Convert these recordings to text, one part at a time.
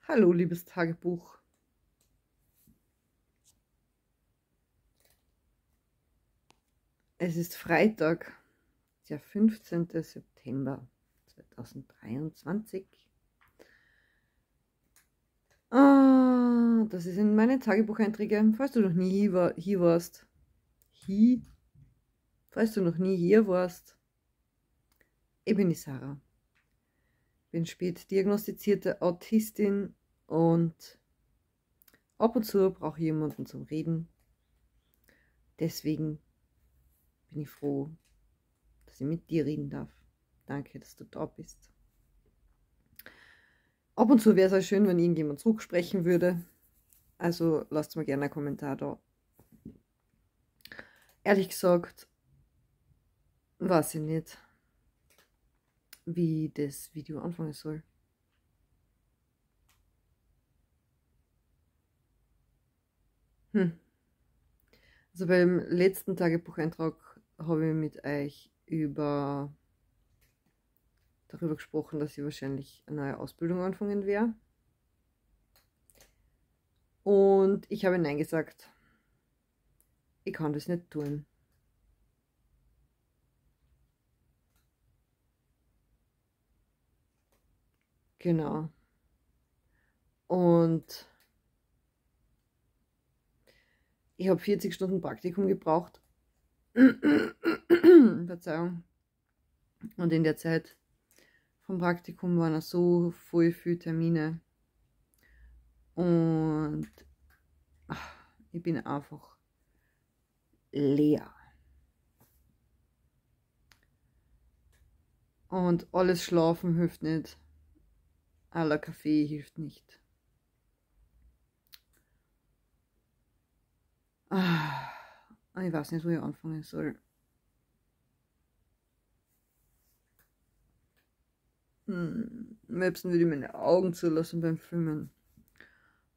Hallo, liebes Tagebuch. Es ist Freitag, der 15. September 2023. Das sind meine Tagebucheinträge. Falls du noch nie hier warst, falls du noch nie hier warst, ich bin die Sarah. Bin spät diagnostizierte Autistin und ab und zu brauche ich jemanden zum Reden. Deswegen bin ich froh, dass ich mit dir reden darf. Danke, dass du da bist. Ab und zu wäre es auch schön, wenn irgendjemand zurücksprechen würde. Also lasst mir gerne einen Kommentar da. Ehrlich gesagt, weiß ich nicht, wie das Video anfangen soll. Also beim letzten Tagebucheintrag habe ich mit euch darüber gesprochen, dass ich wahrscheinlich eine neue Ausbildung anfangen werde. Und ich habe Nein gesagt. Ich kann das nicht tun. Genau. Und ich habe 40 Stunden Praktikum gebraucht. Verzeihung. Und in der Zeit vom Praktikum waren so voll viele Termine. Und ich bin einfach leer. Und alles schlafen hilft nicht. Aller Kaffee hilft nicht. Ich weiß nicht, wo ich anfangen soll. Am liebsten würde ich meine Augen zulassen beim Filmen.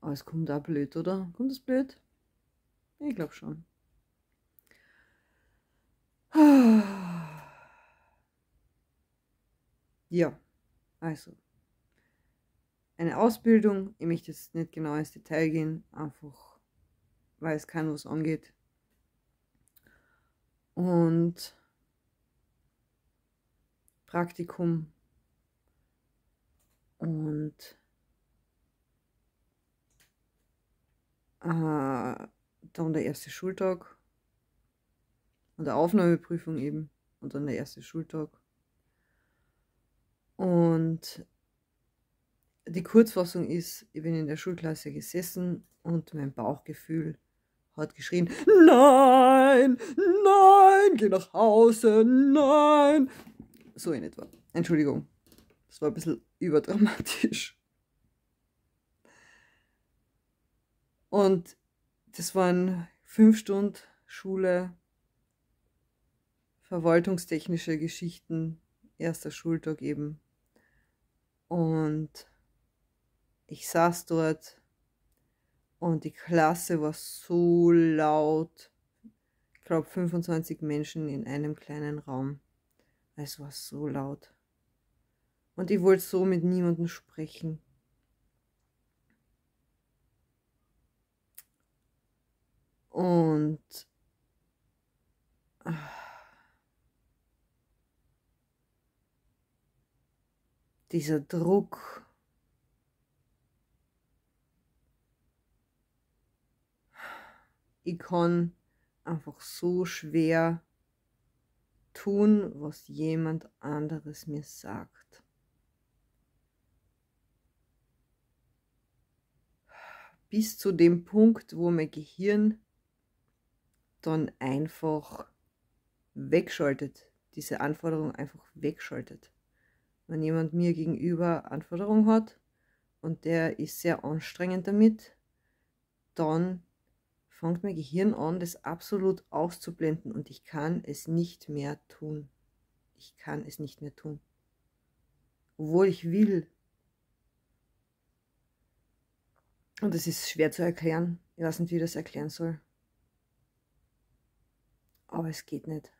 Aber es kommt auch blöd, oder? Kommt das blöd? Ich glaube schon. Ja, also. Eine Ausbildung, ich möchte jetzt nicht genau ins Detail gehen, einfach weil es keinem was angeht. Und Praktikum und dann der erste Schultag und der Aufnahmeprüfung eben und dann der erste Schultag. Und die Kurzfassung ist, ich bin in der Schulklasse gesessen und mein Bauchgefühl hat geschrien, nein, nein, geh nach Hause, nein. So in etwa. Entschuldigung, das war ein bisschen überdramatisch. Und das waren 5 Stunden Schule, verwaltungstechnische Geschichten, erster Schultag eben. Und ich saß dort und die Klasse war so laut. Ich glaube 25 Menschen in einem kleinen Raum. Es war so laut. Und ich wollte so mit niemandem sprechen. Und dieser Druck, ich kann einfach so schwer tun, was jemand anderes mir sagt. Bis zu dem Punkt, wo mein Gehirn dann einfach wegschaltet, diese Anforderung einfach wegschaltet. Wenn jemand mir gegenüber Anforderungen hat und der ist sehr anstrengend damit, dann fängt mein Gehirn an, das absolut auszublenden und ich kann es nicht mehr tun. Ich kann es nicht mehr tun. Obwohl ich will. Und es ist schwer zu erklären. Ich weiß nicht, wie ich das erklären soll. Aber es geht nicht.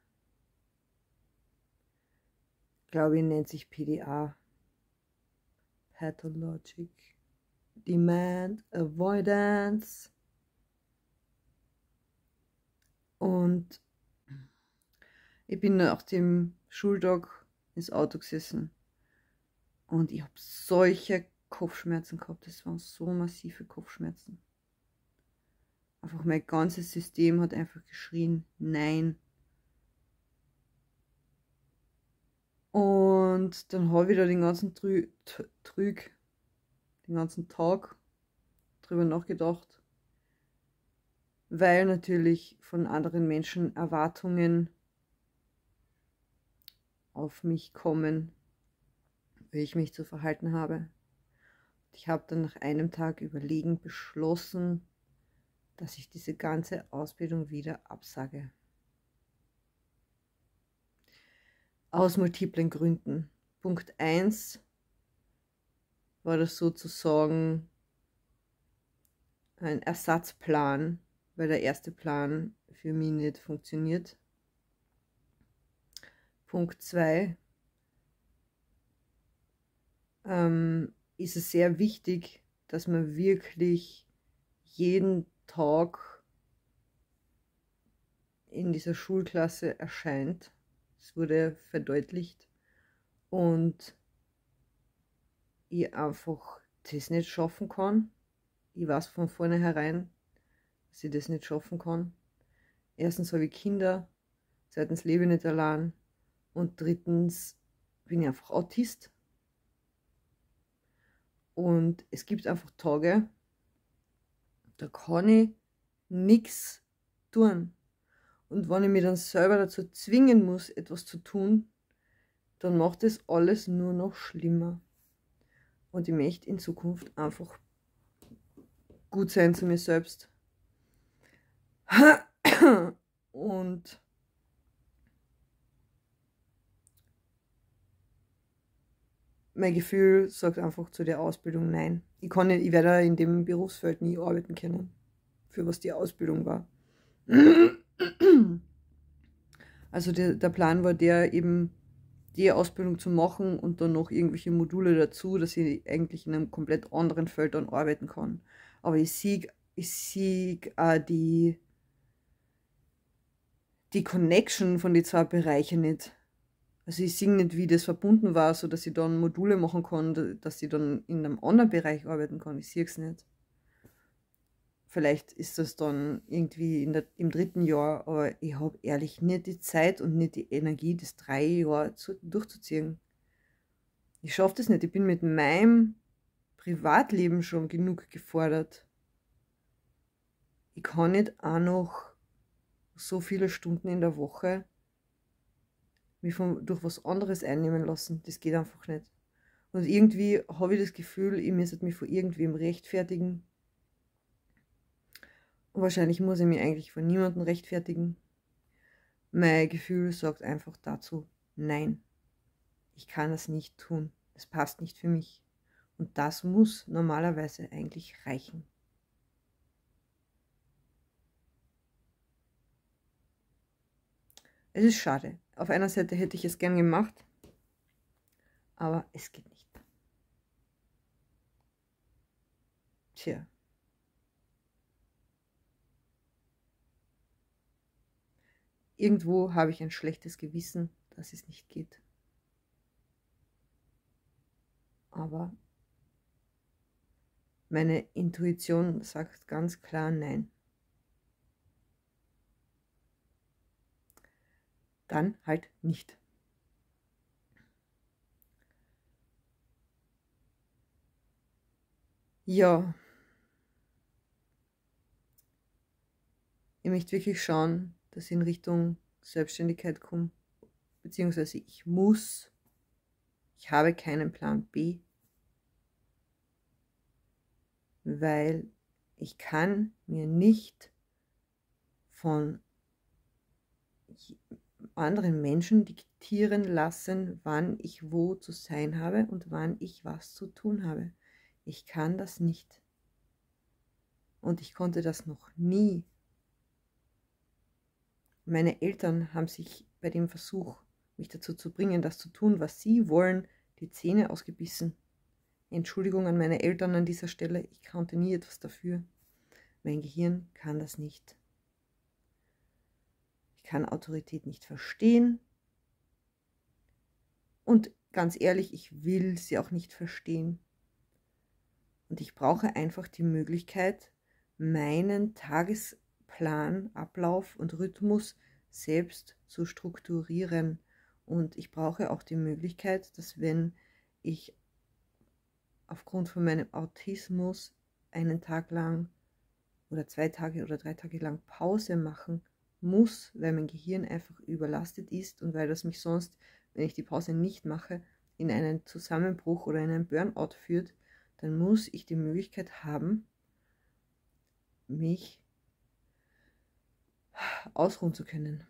Ich glaube, ihn nennt sich PDA. Pathologic Demand Avoidance. Und ich bin nach dem Schultag ins Auto gesessen und ich habe solche Kopfschmerzen gehabt. Das waren so massive Kopfschmerzen. Einfach mein ganzes System hat einfach geschrien, nein. Und dann habe ich da den ganzen den ganzen Tag drüber nachgedacht, weil natürlich von anderen Menschen Erwartungen auf mich kommen, wie ich mich zu verhalten habe. Ich habe dann nach einem Tag Überlegen beschlossen, dass ich diese ganze Ausbildung wieder absage. Aus multiplen Gründen. Punkt 1 war das sozusagen ein Ersatzplan, weil der erste Plan für mich nicht funktioniert. Punkt 2 ist es sehr wichtig, dass man wirklich jeden Tag in dieser Schulklasse erscheint. Es wurde verdeutlicht und ich einfach das nicht schaffen kann. Ich weiß von vornherein, dass ich das nicht schaffen kann. Erstens habe ich Kinder, zweitens lebe ich nicht allein und drittens bin ich einfach Autist. Und es gibt einfach Tage, da kann ich nichts tun. Und wenn ich mich dann selber dazu zwingen muss, etwas zu tun, dann macht das alles nur noch schlimmer. Und ich möchte in Zukunft einfach gut sein zu mir selbst. Und mein Gefühl sagt einfach zu der Ausbildung nein. Ich werde in dem Berufsfeld nie arbeiten können, für was die Ausbildung war. Also der Plan war der, eben die Ausbildung zu machen und dann noch irgendwelche Module dazu, dass ich eigentlich in einem komplett anderen Feld dann arbeiten kann. Aber ich sehe die Connection von den zwei Bereichen nicht. Also ich sehe nicht, wie das verbunden war, so dass ich dann Module machen kann, dass ich dann in einem anderen Bereich arbeiten kann. Ich sehe es nicht. Vielleicht ist das dann irgendwie im dritten Jahr, aber ich habe ehrlich nicht die Zeit und nicht die Energie, das 3 Jahre durchzuziehen. Ich schaffe das nicht. Ich bin mit meinem Privatleben schon genug gefordert. Ich kann nicht auch noch so viele Stunden in der Woche mich durch was anderes einnehmen lassen. Das geht einfach nicht. Und irgendwie habe ich das Gefühl, ich müsste mich vor irgendwem rechtfertigen. Und wahrscheinlich muss ich mich eigentlich vor niemandem rechtfertigen. Mein Gefühl sagt einfach dazu, nein, ich kann das nicht tun. Das passt nicht für mich. Und das muss normalerweise eigentlich reichen. Es ist schade. Auf einer Seite hätte ich es gern gemacht, aber es geht nicht. Tja. Irgendwo habe ich ein schlechtes Gewissen, dass es nicht geht. Aber meine Intuition sagt ganz klar nein. Dann halt nicht. Ja. Ich möchte wirklich schauen, dass ich in Richtung Selbstständigkeit komme. Beziehungsweise ich habe keinen Plan B, weil ich kann mir nicht von anderen Menschen diktieren lassen, wann ich wo zu sein habe und wann ich was zu tun habe. Ich kann das nicht. Und ich konnte das noch nie. Meine Eltern haben sich bei dem Versuch, mich dazu zu bringen, das zu tun, was sie wollen, die Zähne ausgebissen. Entschuldigung an meine Eltern an dieser Stelle, ich konnte nie etwas dafür. Mein Gehirn kann das nicht. Ich kann Autorität nicht verstehen. Und ganz ehrlich, ich will sie auch nicht verstehen. Und ich brauche einfach die Möglichkeit, meinen Tagesplan, Ablauf und Rhythmus selbst zu strukturieren. Und ich brauche auch die Möglichkeit, dass wenn ich aufgrund von meinem Autismus einen Tag lang oder 2 Tage oder 3 Tage lang Pause machen muss, weil mein Gehirn einfach überlastet ist und weil das mich sonst, wenn ich die Pause nicht mache, in einen Zusammenbruch oder in einen Burnout führt, dann muss ich die Möglichkeit haben, mich ausruhen zu können.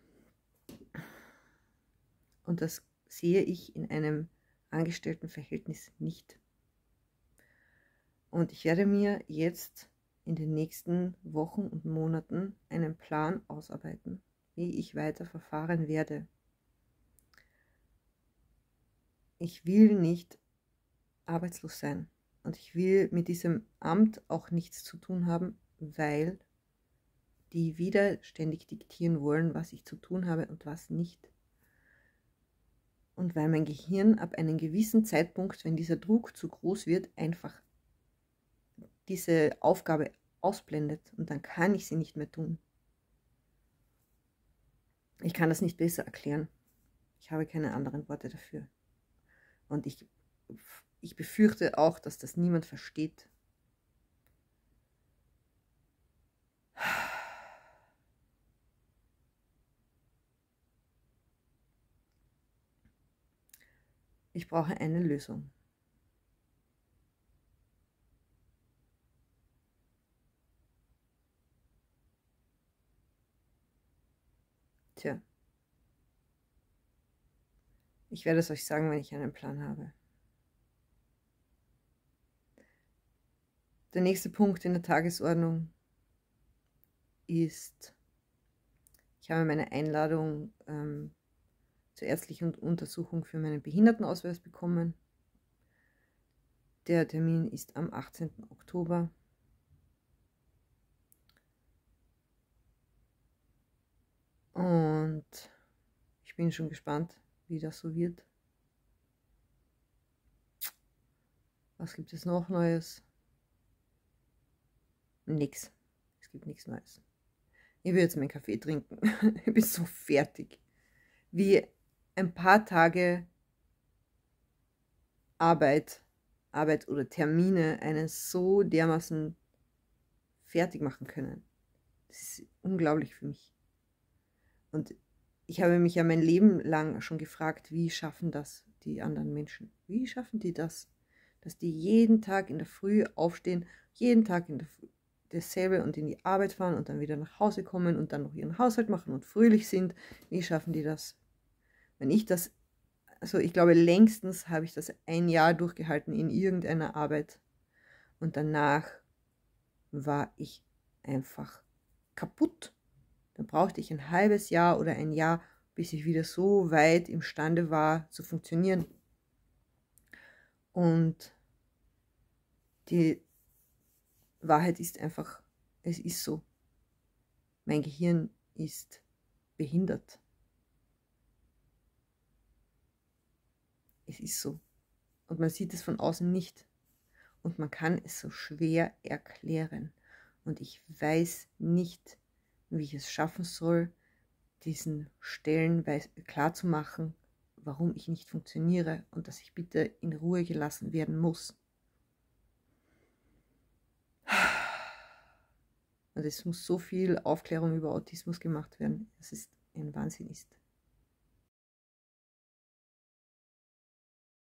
Und das sehe ich in einem Angestelltenverhältnis nicht. Und ich werde mir jetzt in den nächsten Wochen und Monaten einen Plan ausarbeiten, wie ich weiter verfahren werde. Ich will nicht arbeitslos sein und ich will mit diesem Amt auch nichts zu tun haben, weil die wieder ständig diktieren wollen, was ich zu tun habe und was nicht. Und weil mein Gehirn ab einem gewissen Zeitpunkt, wenn dieser Druck zu groß wird, einfach diese Aufgabe ausblendet und dann kann ich sie nicht mehr tun. Ich kann das nicht besser erklären. Ich habe keine anderen Worte dafür. Und ich befürchte auch, dass das niemand versteht. Ich brauche eine Lösung. Tja. Ich werde es euch sagen, wenn ich einen Plan habe. Der nächste Punkt in der Tagesordnung ist, ich habe meine Einladung zur ärztlichen Untersuchung für meinen Behindertenausweis bekommen. Der Termin ist am 18. Oktober. Und ich bin schon gespannt, wie das so wird. Was gibt es noch Neues? Nix. Es gibt nichts Neues. Ich will jetzt meinen Kaffee trinken. Ich bin so fertig. Wie ein paar Tage Arbeit oder Termine einen so dermaßen fertig machen können. Das ist unglaublich für mich. Und ich habe mich ja mein Leben lang schon gefragt, wie schaffen das die anderen Menschen? Wie schaffen die das? Dass die jeden Tag in der Früh aufstehen, jeden Tag in der Früh dasselbe und in die Arbeit fahren und dann wieder nach Hause kommen und dann noch ihren Haushalt machen und fröhlich sind. Wie schaffen die das? Wenn ich das, also ich glaube, längstens habe ich das 1 Jahr durchgehalten in irgendeiner Arbeit und danach war ich einfach kaputt. Dann brauchte ich ein halbes Jahr oder 1 Jahr, bis ich wieder so weit imstande war zu funktionieren. Und die Wahrheit ist einfach, es ist so. Mein Gehirn ist behindert. Es ist so. Und man sieht es von außen nicht. Und man kann es so schwer erklären. Und ich weiß nicht, wie ich es schaffen soll, diesen Stellen klarzumachen, warum ich nicht funktioniere und dass ich bitte in Ruhe gelassen werden muss. Und es muss so viel Aufklärung über Autismus gemacht werden, dass es ein Wahnsinn ist.